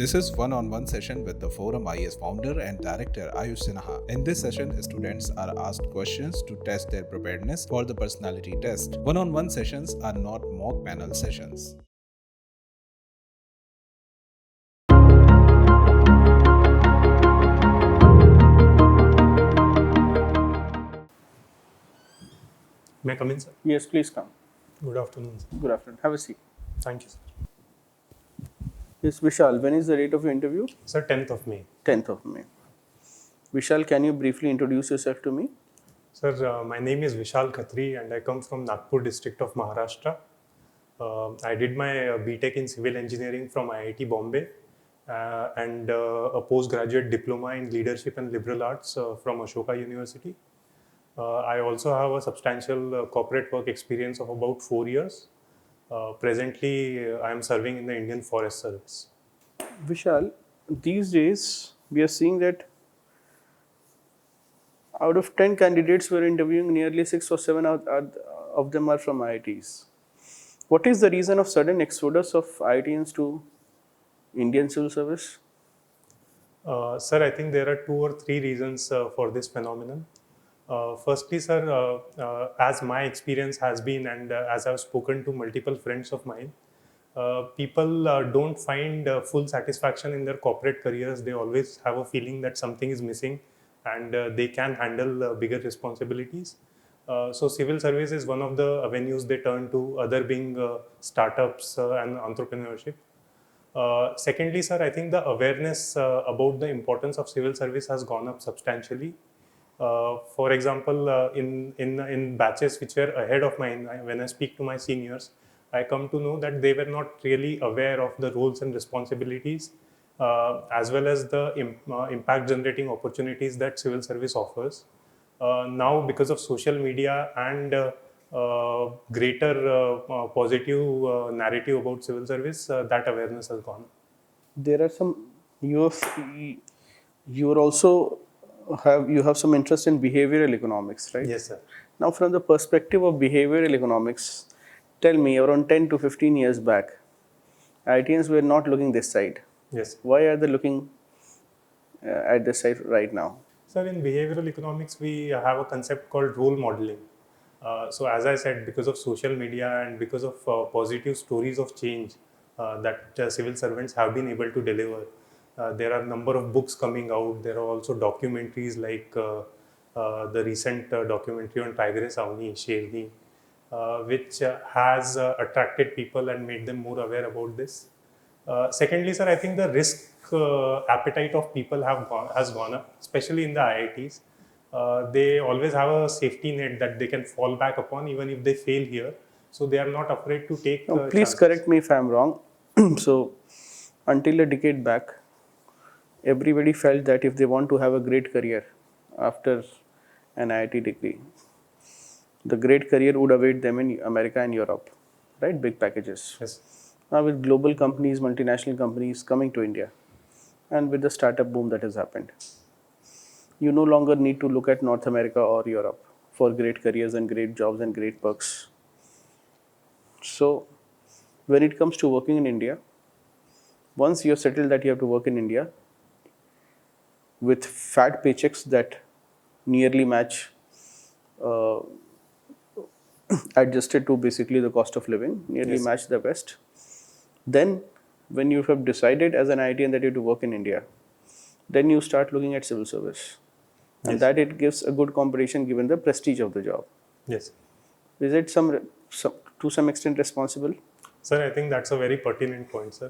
This is one-on-one session with the Forum IAS founder and director Ayush Sir. In this session, students are asked questions to test their preparedness for the personality test. One-on-one sessions are not mock panel sessions. May I come in, sir? Yes, please come. Good afternoon, sir. Good afternoon. Have a seat. Thank you, sir. Yes, Vishal, when is the date of your interview? Sir, 10th of May. 10th of May. Vishal, can you briefly introduce yourself to me? Sir, my name is Vishal Khatri and I come from Nagpur district of Maharashtra. I did my BTech in Civil Engineering from IIT Bombay and a postgraduate diploma in Leadership and Liberal Arts from Ashoka University. I also have a substantial corporate work experience of about 4 years. Presently, I am serving in the Indian Forest Service. Vishal, these days we are seeing that out of 10 candidates we are interviewing, nearly 6 or 7 of them are from IITs. What is the reason of sudden exodus of IITians to Indian Civil Service? Sir, I think there are 2 or 3 reasons for this phenomenon. Firstly, sir, as my experience has been and as I've spoken to multiple friends of mine, people don't find full satisfaction in their corporate careers. They always have a feeling that something is missing and they can handle bigger responsibilities. So civil service is one of the avenues they turn to, other being startups and entrepreneurship. Secondly, sir, I think the awareness about the importance of civil service has gone up substantially. For example, in batches which were ahead of mine, when I speak to my seniors, I come to know that they were not really aware of the roles and responsibilities as well as the impact generating opportunities that civil service offers. Now, because of social media and greater positive narrative about civil service, that awareness has gone. There are some, you are also you have some interest in behavioral economics, right? Yes, sir. Now, from the perspective of behavioral economics, tell me, around 10 to 15 years back, IITians were not looking this side. Yes. Why are they looking at this side right now? Sir, in behavioral economics, we have a concept called role modeling. So as I said, because of social media and because of positive stories of change that civil servants have been able to deliver, there are a number of books coming out. There are also documentaries like the recent documentary on Tigress Avni, Sherni, which has attracted people and made them more aware about this. Secondly, sir, I think the risk appetite of people has gone up, especially in the IITs. They always have a safety net that they can fall back upon even if they fail here. So they are not afraid to take Please chances. correct me if I'm wrong. So, until a decade back, everybody felt that if they want to have a great career after an IIT degree, the great career would await them in America and Europe, right? Big packages. Yes. Now, with global companies, multinational companies coming to India, and with the startup boom that has happened, you no longer need to look at North America or Europe for great careers and great jobs and great perks. So, when it comes to working in India, once you're settled that you have to work in India with fat paychecks that nearly match adjusted to basically the cost of living, nearly Yes. match the West, then when you have decided as an IITian that you have to work in India, then you start looking at civil service. And Yes. that it gives a good competition given the prestige of the job. Yes. Is it to some extent responsible? Sir, I think that's a very pertinent point, sir.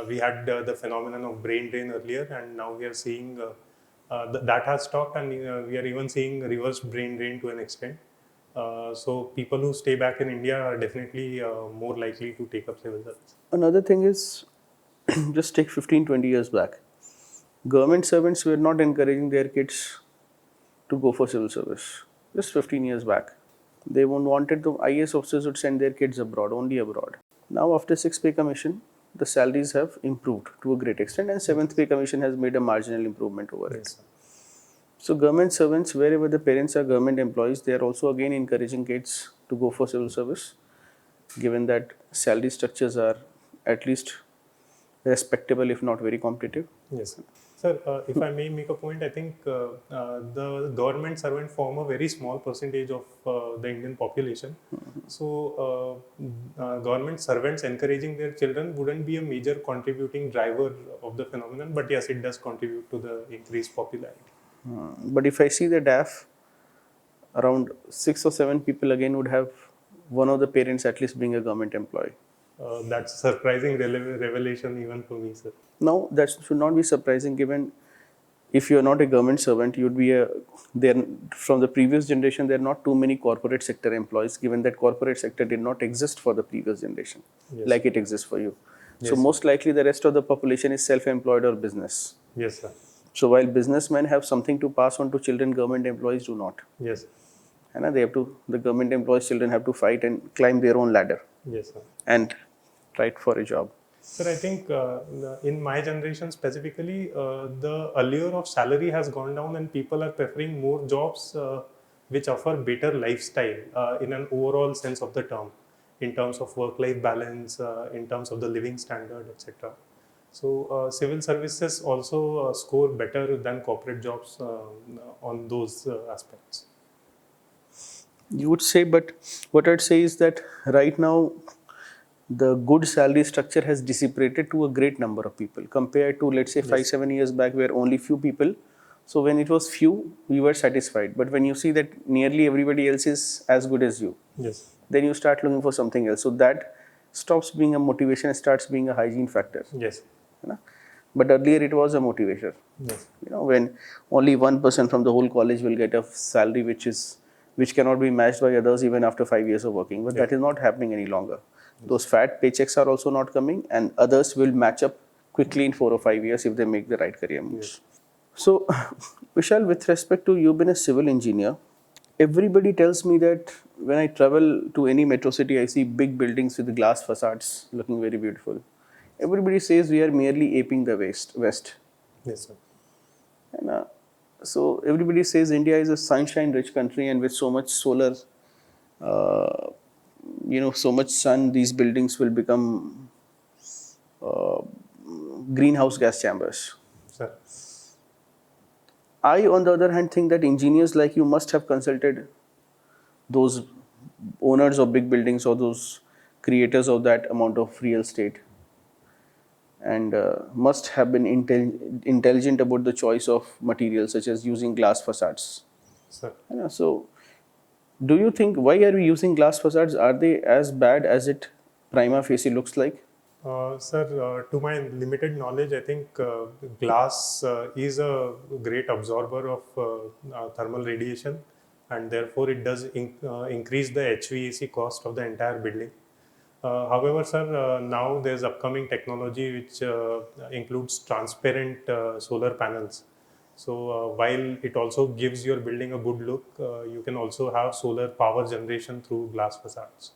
We had the phenomenon of brain drain earlier, and now we are seeing that has stopped, and we are even seeing reverse brain drain to an extent. So people who stay back in India are definitely more likely to take up civil service. Another thing is, just take 15-20 years back. Government servants were not encouraging their kids to go for civil service. Just 15 years back. They wanted the IAS officers would send their kids abroad, only abroad. Now, after 6th pay commission, the salaries have improved to a great extent, and 7th pay commission has made a marginal improvement over it. Yes, sir. So, government servants, wherever the parents are government employees, they are also again encouraging kids to go for civil service, given that salary structures are at least respectable, if not very competitive. Yes, sir. Sir, if I may make a point, I think the government servant form a very small percentage of the Indian population. So, government servants encouraging their children wouldn't be a major contributing driver of the phenomenon, but yes, it does contribute to the increased popularity. But if I see the DAF, around 6 or 7 people again would have one of the parents at least being a government employee. That's a surprising revelation even for me, sir. Now, that should not be surprising given if you're not a government servant, you'd be there from the previous generation, there are not too many corporate sector employees, given that corporate sector did not exist for the previous generation, Yes. like it exists for you. So Yes. most likely the rest of the population is self-employed or business. Yes, sir. So while businessmen have something to pass on to children, government employees do not. Yes. And the government employees' children have to fight and climb their own ladder Yes, sir. and fight for a job. Sir, I think in my generation specifically, the allure of salary has gone down and people are preferring more jobs which offer better lifestyle in an overall sense of the term, in terms of work-life balance, in terms of the living standard, etc. So, civil services also score better than corporate jobs on those aspects. You would say, but what I'd say is that right now the good salary structure has dissipated to a great number of people compared to, let's say, 5-7 years back where only few people. So when it was few, we were satisfied. But when you see that nearly everybody else is as good as you, Yes. then you start looking for something else. So that stops being a motivation and starts being a hygiene factor. Yes. You know? But earlier it was a motivator. Yes. You know, when only one person from the whole college will get a salary which cannot be matched by others even after 5 years of working. But that is not happening any longer. Those fat paychecks are also not coming, and others will match up quickly in 4 or 5 years if they make the right career moves. So, Vishal, with respect to you've been a civil engineer, everybody tells me that when I travel to any metro city, I see big buildings with glass facades looking very beautiful. Everybody says we are merely aping the West. Yes, sir. And so everybody says India is a sunshine-rich country, and with so much solar, so much sun, these buildings will become greenhouse gas chambers. Sir. I, on the other hand, think that engineers like you must have consulted those owners of big buildings or those creators of that amount of real estate, and must have been intelligent about the choice of materials such as using glass facades. Sir. So, do you think, why are we using glass facades? Are they as bad as it prima facie looks like? Sir, to my limited knowledge, I think glass is a great absorber of thermal radiation, and therefore it does increase the HVAC cost of the entire building. However, sir, now there's upcoming technology which includes transparent solar panels. So while it also gives your building a good look, you can also have solar power generation through glass facades.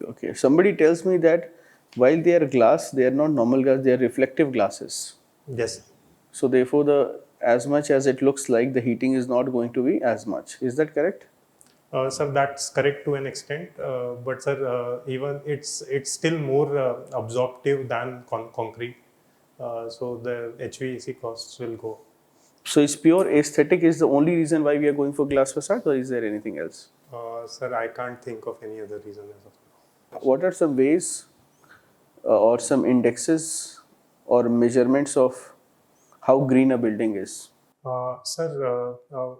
Okay, somebody tells me that while they are glass, they are not normal glass, they are reflective glasses. Yes. So therefore, as much as it looks like, the heating is not going to be as much. Is that correct? Sir, that's correct to an extent, but sir, even it's still more absorptive than concrete. So the HVAC costs will go. So it's pure aesthetic is the only reason why we are going for glass facade, or is there anything else? Sir, I can't think of any other reason as of now. What are some ways or some indexes or measurements of how green a building is? Sir,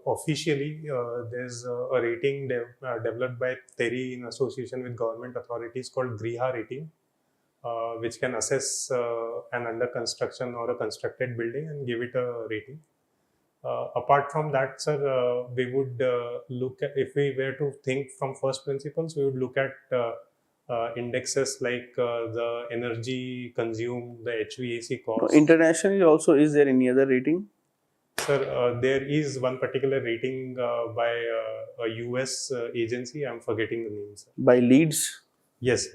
officially, there's a rating developed by TERI in association with government authorities called GRIHA rating, which can assess an under construction or a constructed building and give it a rating. Apart from that, sir, we would look at, if we were to think from first principles, we would look at indexes like the energy consumed, the HVAC cost. Internationally also, is there any other rating? Sir, there is one particular rating by a US agency. I'm forgetting the name, sir. By Leeds? Yes.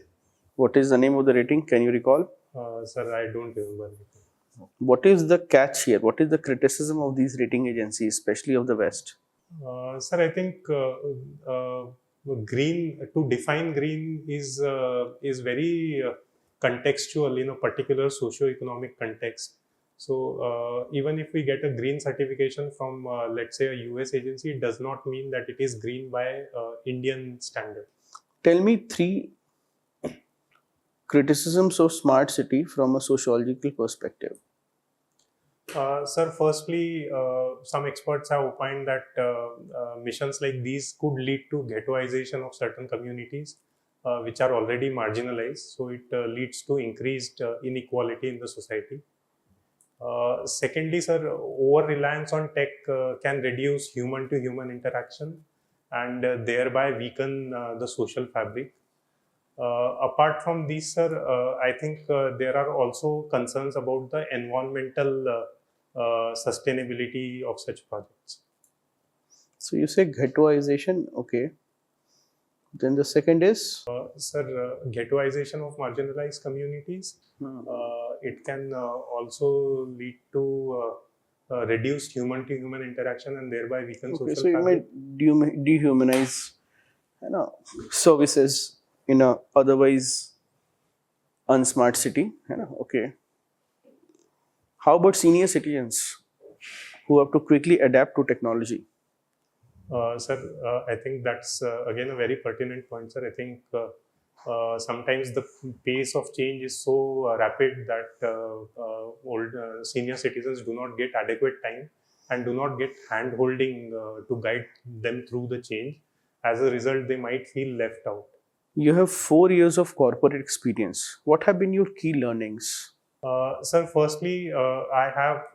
What is the name of the rating? Can you recall? Sir, I don't remember. What is the catch here? What is the criticism of these rating agencies, especially of the West? Sir, I think green, to define green is very contextual in a particular socio-economic context. So even if we get a green certification from, let's say, a US agency, it does not mean that it is green by Indian standard. Tell me 3 criticisms of smart city from a sociological perspective. Sir, firstly, some experts have opined that missions like these could lead to ghettoization of certain communities which are already marginalized. So it leads to increased inequality in the society. Secondly, sir, over reliance on tech can reduce human to human interaction and thereby weaken the social fabric. Apart from these, sir, I think there are also concerns about the environmental sustainability of such projects. So you say ghettoization, okay. Then the second is? Sir, ghettoization of marginalized communities, it can also lead to reduced human-to-human interaction and thereby weaken Okay, social so you fabric. might dehumanize services in a otherwise unsmart city. Okay. How about senior citizens who have to quickly adapt to technology? Sir, I think that's again a very pertinent point, sir. I think sometimes the pace of change is so rapid that old senior citizens do not get adequate time and do not get hand-holding to guide them through the change. As a result, they might feel left out. You have 4 years of corporate experience. What have been your key learnings? Sir, firstly, I have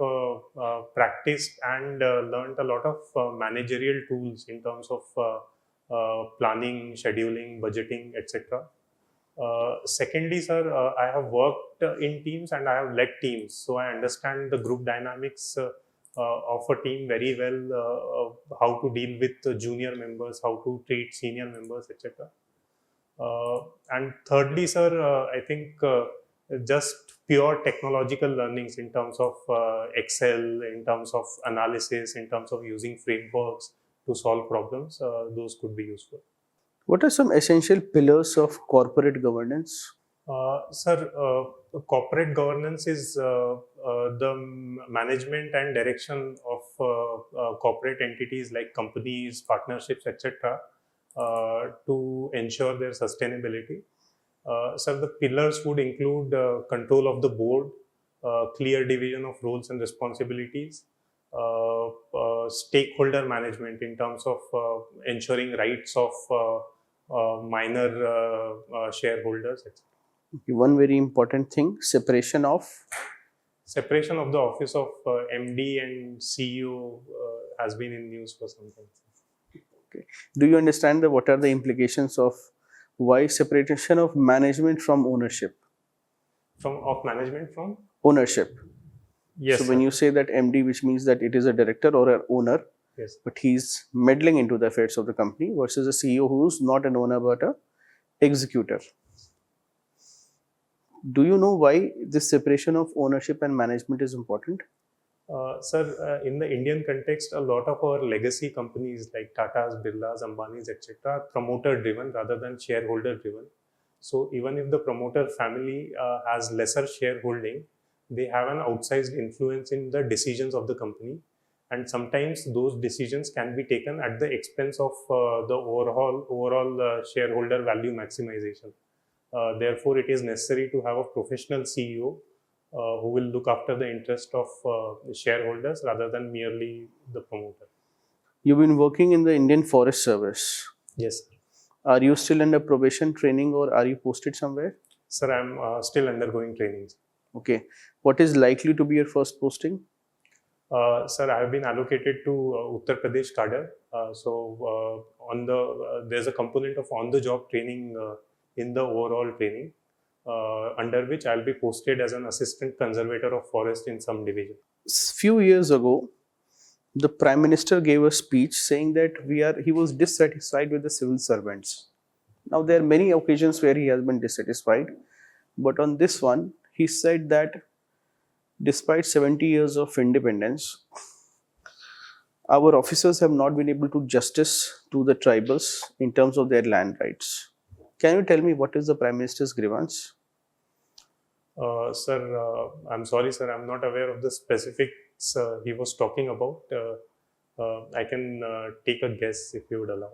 practiced and learned a lot of managerial tools in terms of planning, scheduling, budgeting, etc. Secondly, sir, I have worked in teams and I have led teams, so I understand the group dynamics of a team very well, how to deal with junior members, how to treat senior members, etc. And thirdly, sir, I think just pure technological learnings in terms of Excel, in terms of analysis, in terms of using frameworks to solve problems, those could be useful. What are some essential pillars of corporate governance? Sir, corporate governance is the management and direction of corporate entities like companies, partnerships, etc., to ensure their sustainability. Sir, the pillars would include control of the board, clear division of roles and responsibilities, stakeholder management in terms of ensuring rights of minor shareholders, etc. One very important thing, separation of the office of MD and CEO has been in news for some time. Okay. Do you understand what are the implications of why separation of management from ownership? Of management from? Ownership. Yes. So when you say that MD, which means that it is a director or an owner, yes, but he's meddling into the affairs of the company, versus a CEO who's not an owner but a executor. Do you know why this separation of ownership and management is important? Sir, in the Indian context, a lot of our legacy companies like Tata's, Birla's, Ambani's, etc., are promoter-driven rather than shareholder-driven. So even if the promoter family has lesser shareholding, they have an outsized influence in the decisions of the company. And sometimes those decisions can be taken at the expense of the overall shareholder value maximization. Therefore, it is necessary to have a professional CEO who will look after the interest of shareholders rather than merely the promoter. You've been working in the Indian Forest Service. Yes. Are you still under probation training or are you posted somewhere? Sir, I'm still undergoing trainings. Okay. What is likely to be your first posting? Sir, I have been allocated to Uttar Pradesh cadre. There's a component of on-the-job training in the overall training, under which I'll be posted as an assistant conservator of forest in some division. Few years ago, the Prime Minister gave a speech saying that he was dissatisfied with the civil servants. Now, there are many occasions where he has been dissatisfied, but on this one, he said that despite 70 years of independence, our officers have not been able to justice to the tribals in terms of their land rights. Can you tell me what is the Prime Minister's grievance? Sir, I'm sorry, sir, I'm not aware of the specifics he was talking about. I can take a guess if you would allow.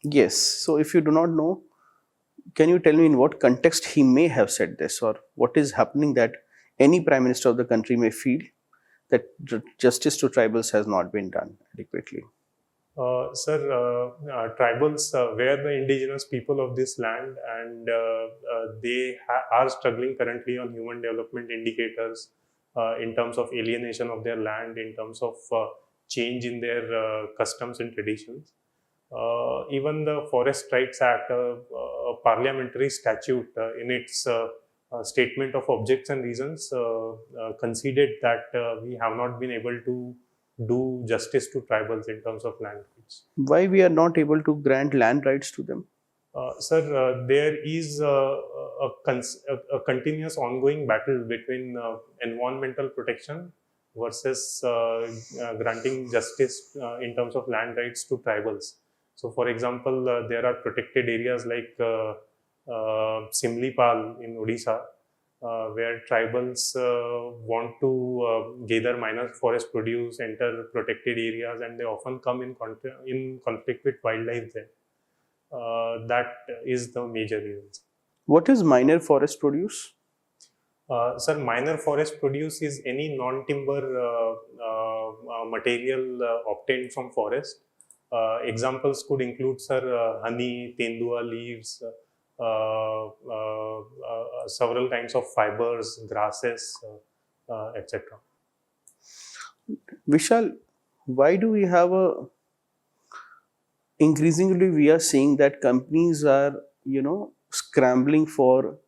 Yes. So if you do not know, can you tell me in what context he may have said this, or what is happening that any prime minister of the country may feel that justice to tribals has not been done adequately? Sir, tribals were the indigenous people of this land, and they are struggling currently on human development indicators in terms of alienation of their land, in terms of change in their customs and traditions. Even the Forest Rights Act, a parliamentary statute, in its statement of objects and reasons, conceded that we have not been able to do justice to tribals in terms of land rights. Why we are not able to grant land rights to them? Sir, there is a continuous ongoing battle between environmental protection versus granting justice in terms of land rights to tribals. So, for example, there are protected areas like Simlipal in Odisha, where tribals want to gather minor forest produce, enter protected areas, and they often come in conflict with wildlife there. That is the major reason. What is minor forest produce? Sir, minor forest produce is any non-timber material obtained from forest. Examples could include, sir, honey, tendua leaves, several kinds of fibers, grasses, etc. Vishal, why do we have a increasingly we are seeing that companies are scrambling for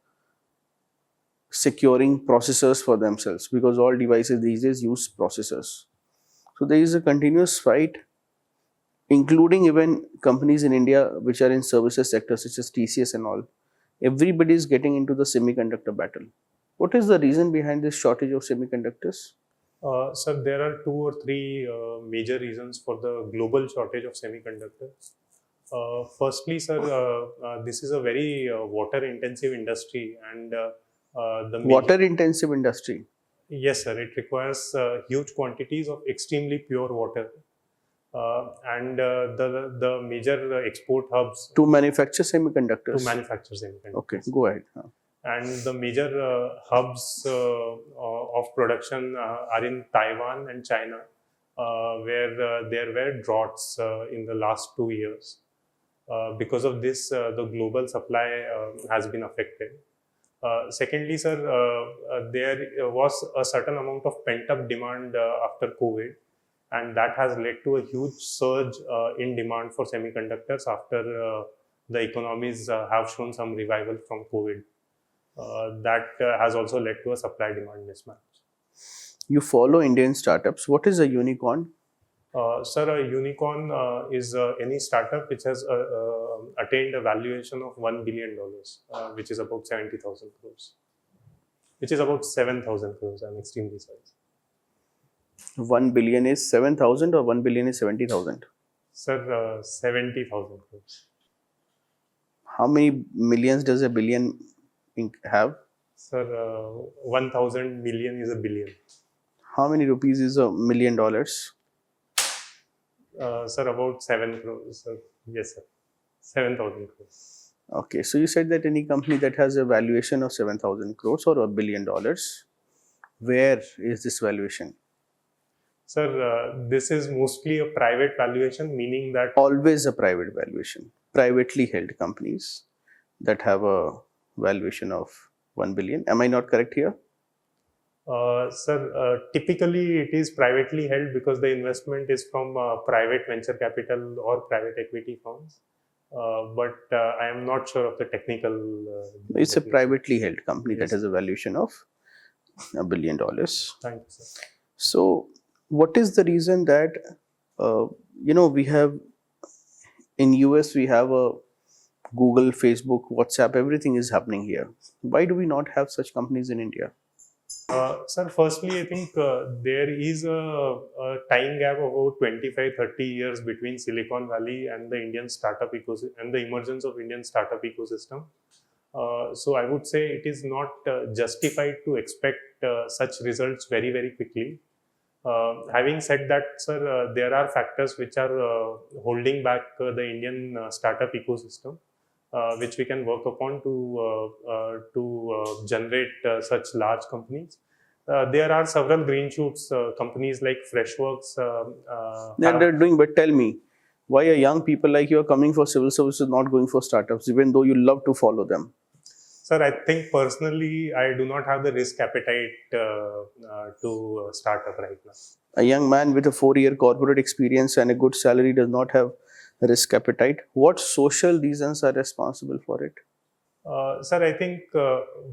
securing processors for themselves, because all devices these days use processors. So there is a continuous fight, including even companies in India which are in services sector such as TCS and all. Everybody is getting into the semiconductor battle. What is the reason behind this shortage of semiconductors? Sir, there are two or three major reasons for the global shortage of semiconductors. Firstly, sir, this is a very water-intensive industry, and Water-intensive industry. yes, sir, it requires huge quantities of extremely pure water, and the major export hubs To manufacture semiconductors. to manufacture semiconductors. Okay, go ahead. And the major hubs of production are in Taiwan and China, where there were droughts in the last 2 years. Because of this, the global supply has been affected. Secondly, sir, there was a certain amount of pent-up demand after COVID, and that has led to a huge surge in demand for semiconductors after the economies have shown some revival from COVID. That has also led to a supply-demand mismatch. You follow Indian startups. What is a unicorn? Sir, a unicorn is any startup which has attained a valuation of $1 billion, which is about 70,000 crores, which is about 7,000 crores. I'm extremely sorry. 1 billion is 7,000 or 1 billion is 70,000? Sir, 70,000 crores. How many millions does a billion have? Sir, 1,000 million is a billion. How many rupees is $1 million? Sir, about 7 crores. Sir. Yes, sir. 7,000 crores. Okay, so you said that any company that has a valuation of 7,000 crores or $1 billion, where is this valuation? Sir, this is mostly a private valuation, meaning that... Always a private valuation. Privately held companies that have a valuation of 1 billion. Am I not correct here? Sir, typically it is privately held because the investment is from private venture capital or private equity firms. But I am not sure of the technical... It's a privately held company Yes. that has a valuation of $1 billion. Thank you, sir. So, what is the reason that, we have, in US we have a Google, Facebook, WhatsApp, everything is happening here. Why do we not have such companies in India? Sir, firstly, I think there is a time gap of about 25-30 years between Silicon Valley and the Indian startup ecosystem and the emergence of Indian startup ecosystem. So I would say it is not justified to expect such results very, very quickly. Having said that, sir, there are factors which are holding back the Indian startup ecosystem, which we can work upon to generate such large companies. There are several green shoots. Companies like Freshworks. They're doing, but tell me, why are young people like you are coming for civil services not going for startups, even though you love to follow them? Sir, I think personally, I do not have the risk appetite to start up right now. A young man with a 4-year corporate experience and a good salary does not have risk appetite. What social reasons are responsible for it? Sir, I think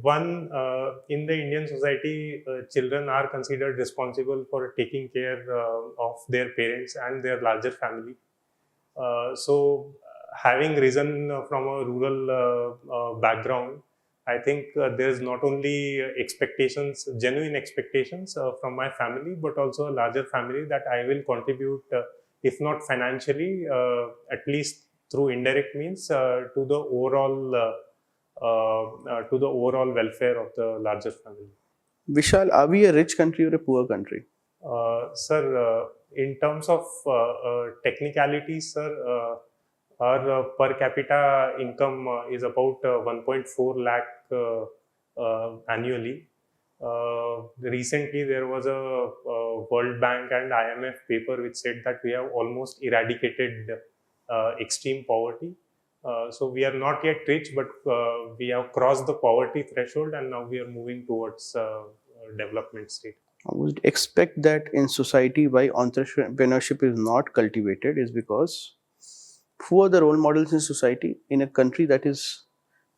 one, in the Indian society, children are considered responsible for taking care of their parents and their larger family. So, having risen from a rural background, I think there's not only expectations, genuine expectations from my family, but also a larger family that I will contribute, if not financially, at least through indirect means, to the overall welfare of the larger family. Vishal, are we a rich country or a poor country? Sir, in terms of technicalities, sir, our per capita income is about 1.4 lakh annually. Recently, there was a World Bank and IMF paper which said that we have almost eradicated extreme poverty. So we are not yet rich, but we have crossed the poverty threshold, and now we are moving towards development state. I would expect that in society why entrepreneurship is not cultivated is because who are the role models in society in a country that is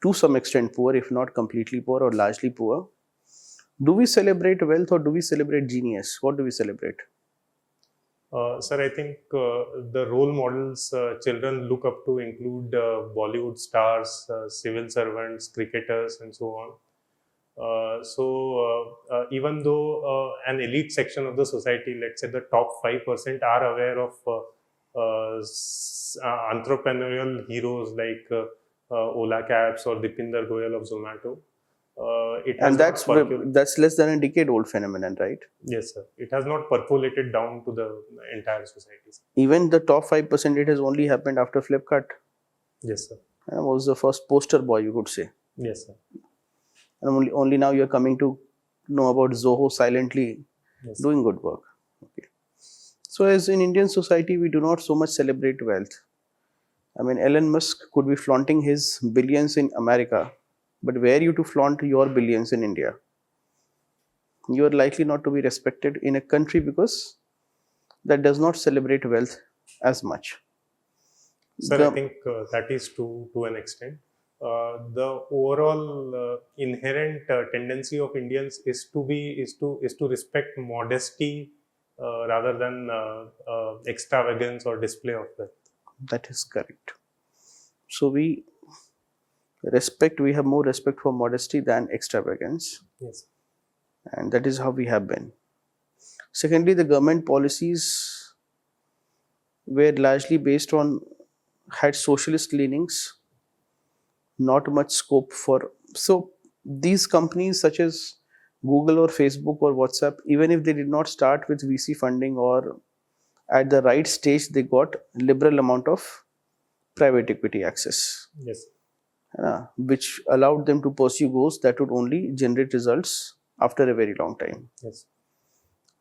to some extent poor, if not completely poor or largely poor? Do we celebrate wealth or do we celebrate genius? What do we celebrate? Sir, I think the role models children look up to include Bollywood stars, civil servants, cricketers, and so on. Even though an elite section of the society, let's say the top 5%, are aware of entrepreneurial heroes like Ola Cabs or Dipinder Goyal of Zomato, and that's less than a decade old phenomenon, right? Yes, sir. It has not percolated down to the entire society. Even the top 5%, it has only happened after Flipkart. Yes, sir. And was the first poster boy, you could say. Yes, sir. And only now you're coming to know about Zoho silently doing good work. Okay. So as in Indian society, we do not so much celebrate wealth. I mean, Elon Musk could be flaunting his billions in America, but were you to flaunt your billions in India, you are likely not to be respected in a country because that does not celebrate wealth as much. Sir, I think that is true to an extent. The overall inherent tendency of Indians is to respect modesty rather than extravagance or display of wealth. That is correct. So we have more respect for modesty than extravagance. Yes. And that is how we have been. Secondly, the government policies were largely based on, had socialist leanings, not much scope for, so these companies such as Google or Facebook or WhatsApp, even if they did not start with VC funding or at the right stage, they got liberal amount of private equity access. Yes. Which allowed them to pursue goals that would only generate results after a very long time. Yes.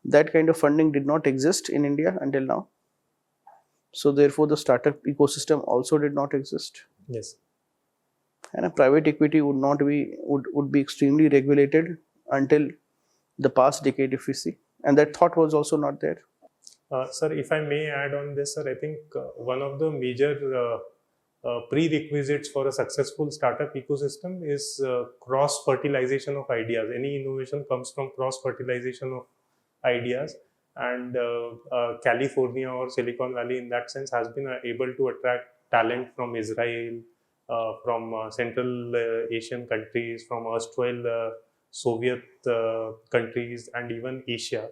That kind of funding did not exist in India until now. So therefore, the startup ecosystem also did not exist. Yes. And a private equity would be extremely regulated until the past decade, if we see. And that thought was also not there. Sir, if I may add on this, sir, I think one of the major prerequisites for a successful startup ecosystem is cross-fertilization of ideas. Any innovation comes from cross-fertilization of ideas, and California or Silicon Valley in that sense has been able to attract talent from Israel, from Central Asian countries, from erstwhile Soviet countries, and even Asia.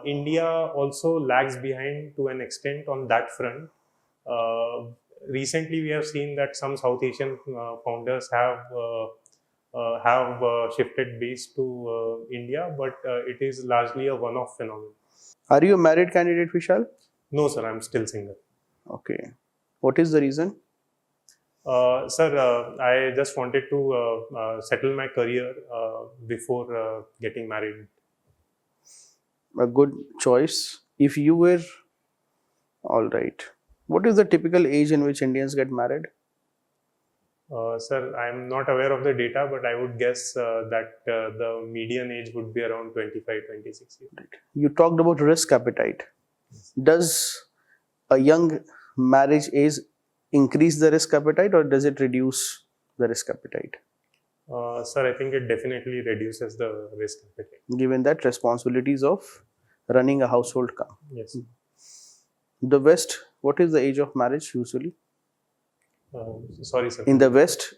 India also lags behind to an extent on that front. recently we have seen that some South Asian founders have shifted base to India, but it is largely a one-off phenomenon. Are you a married candidate, Vishal? No, sir, I'm still single. Okay. What is the reason? Sir, I just wanted to settle my career before getting married. A good choice. If you were all right, what is the typical age in which Indians get married? Sir, I'm not aware of the data, but I would guess that the median age would be around 25, 26 years. You talked about risk appetite. Does a young marriage age increase the risk appetite or does it reduce the risk appetite? Sir, I think it definitely reduces the risk appetite. Given that responsibilities of running a household come. Yes. The West, what is the age of marriage usually? Sorry, sir. In the West,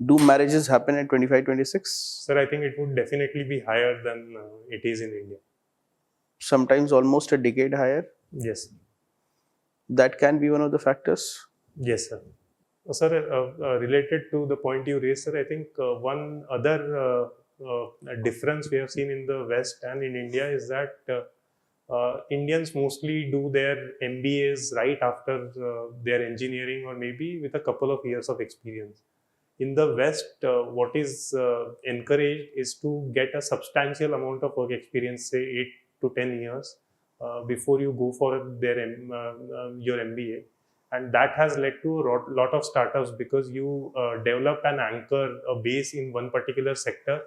do marriages happen at 25, 26? Sir, I think it would definitely be higher than it is in India. Sometimes almost a decade higher. Yes. That can be one of the factors. Yes, sir. Sir, related to the point you raised, sir, I think one other difference we have seen in the West and in India is that Indians mostly do their MBAs right after their engineering or maybe with a couple of years of experience. In the West, what is encouraged is to get a substantial amount of work experience, say 8 to 10 years, before you go for your MBA. And that has led to a lot of startups because you develop an anchor, a base in one particular sector,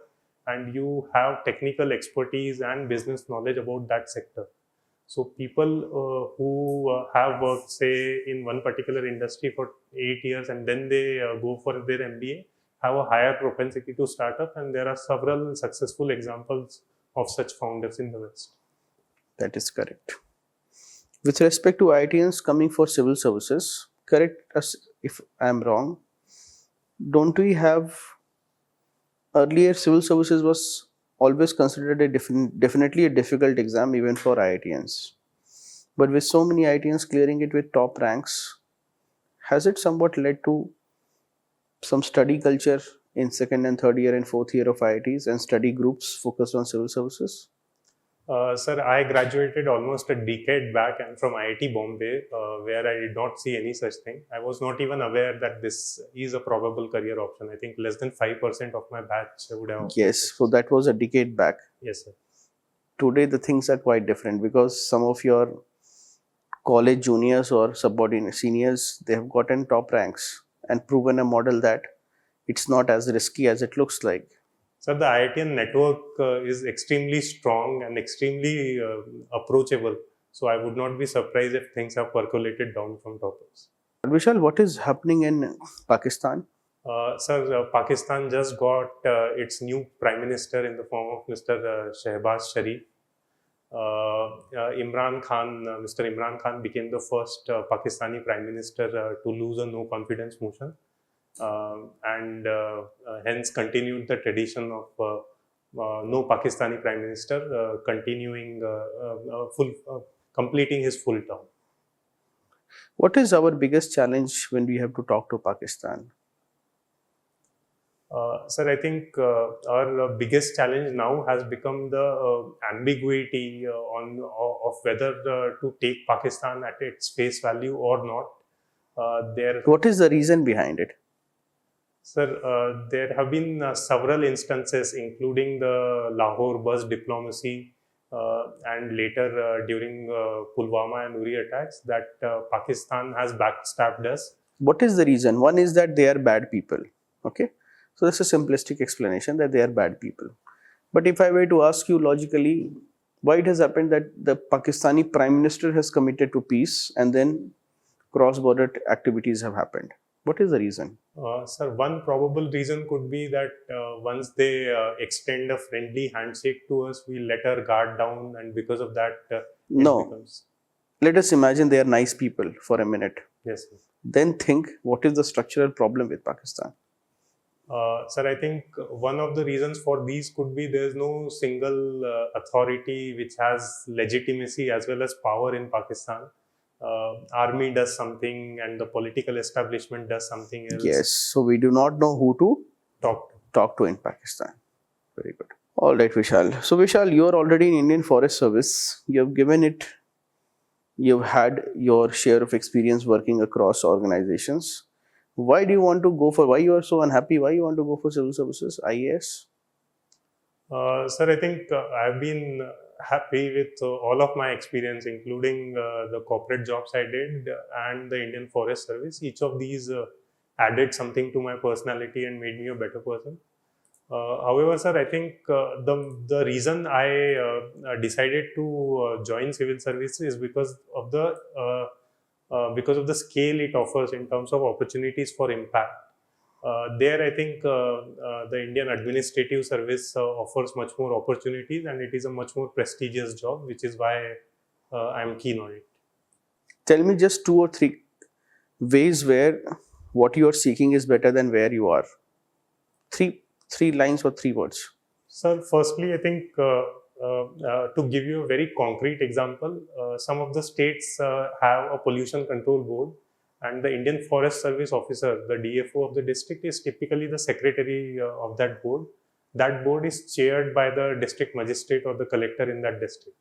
and you have technical expertise and business knowledge about that sector. So people who have worked, say, in one particular industry for 8 years and then they go for their MBA have a higher propensity to start up, and there are several successful examples of such founders in the West. That is correct. With respect to IITians coming for civil services, correct us if I am wrong, don't we have earlier civil services was always considered a definitely a difficult exam even for IITians. But with so many IITians clearing it with top ranks, has it somewhat led to some study culture in second and third year and fourth year of IITs and study groups focused on civil services? Sir, I graduated almost a decade back and from IIT Bombay, where I did not see any such thing. I was not even aware that this is a probable career option. I think less than 5% of my batch would have. Yes, so that was a decade back. Yes, sir. Today the things are quite different because some of your college juniors or subordinate seniors, they have gotten top ranks and proven a model that it's not as risky as it looks like. So the IITian network is extremely strong and extremely approachable. So I would not be surprised if things have percolated down from toppers. Vishal, what is happening in Pakistan? Sir, Pakistan just got its new Prime Minister in the form of Mr. Shehbaz Sharif. Mr. Imran Khan became the first Pakistani Prime Minister to lose a no confidence motion. And hence continued the tradition of no Pakistani Prime Minister completing his full term. What is our biggest challenge when we have to talk to Pakistan? Sir, I think our biggest challenge now has become the ambiguity of whether to take Pakistan at its face value or not. What is the reason behind it? Sir, there have been several instances, including the Lahore bus diplomacy and later during Pulwama and Uri attacks, that Pakistan has backstabbed us. What is the reason? One is that they are bad people. Okay, so that's a simplistic explanation that they are bad people. But if I were to ask you logically, why it has happened that the Pakistani Prime Minister has committed to peace and then cross-border activities have happened? What is the reason? Sir, one probable reason could be that once they extend a friendly handshake to us, we let our guard down, and because of that, no. Let us imagine they are nice people for a minute. Yes, sir. Then think, what is the structural problem with Pakistan? Sir, I think one of the reasons for these could be there is no single authority which has legitimacy as well as power in Pakistan. army does something and the political establishment does something else. Yes. So we do not know who to talk to in Pakistan. Very good. All right, Vishal. So Vishal, you are already in Indian Forest Service. You have given it. You've had your share of experience working across organizations. Why do you want to go for? Why you are so unhappy? Why you want to go for civil services, IAS? Sir, I think I've been happy with all of my experience, including the corporate jobs I did and the Indian Forest Service. Each of these added something to my personality and made me a better person. However, sir, I think the reason I decided to join civil service is because of the scale it offers in terms of opportunities for impact. There, I think the Indian Administrative Service offers much more opportunities, and it is a much more prestigious job, which is why I'm keen on it. Tell me just 2 or 3 ways where what you are seeking is better than where you are. Three lines or 3 words. Sir, firstly, I think to give you a very concrete example, some of the states have a pollution control board, and the Indian Forest Service officer, the DFO of the district, is typically the secretary of that board. That board is chaired by the district magistrate or the collector in that district.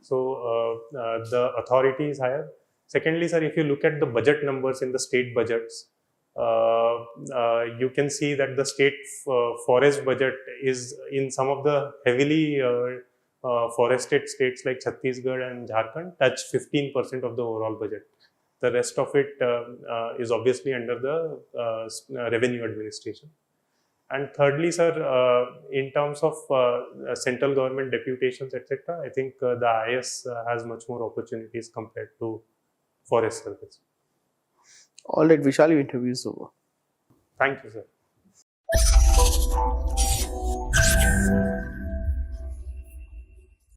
So the authority is higher. Secondly, sir, if you look at the budget numbers in the state budgets, you can see that the state forest budget is in some of the heavily forested states like Chhattisgarh and Jharkhand touch 15% of the overall budget. The rest of it is obviously under the revenue administration. And thirdly, sir, in terms of central government deputations, etc., I think the IS has much more opportunities compared to forest service. All right, Vishal, your interview is over. Thank you, sir.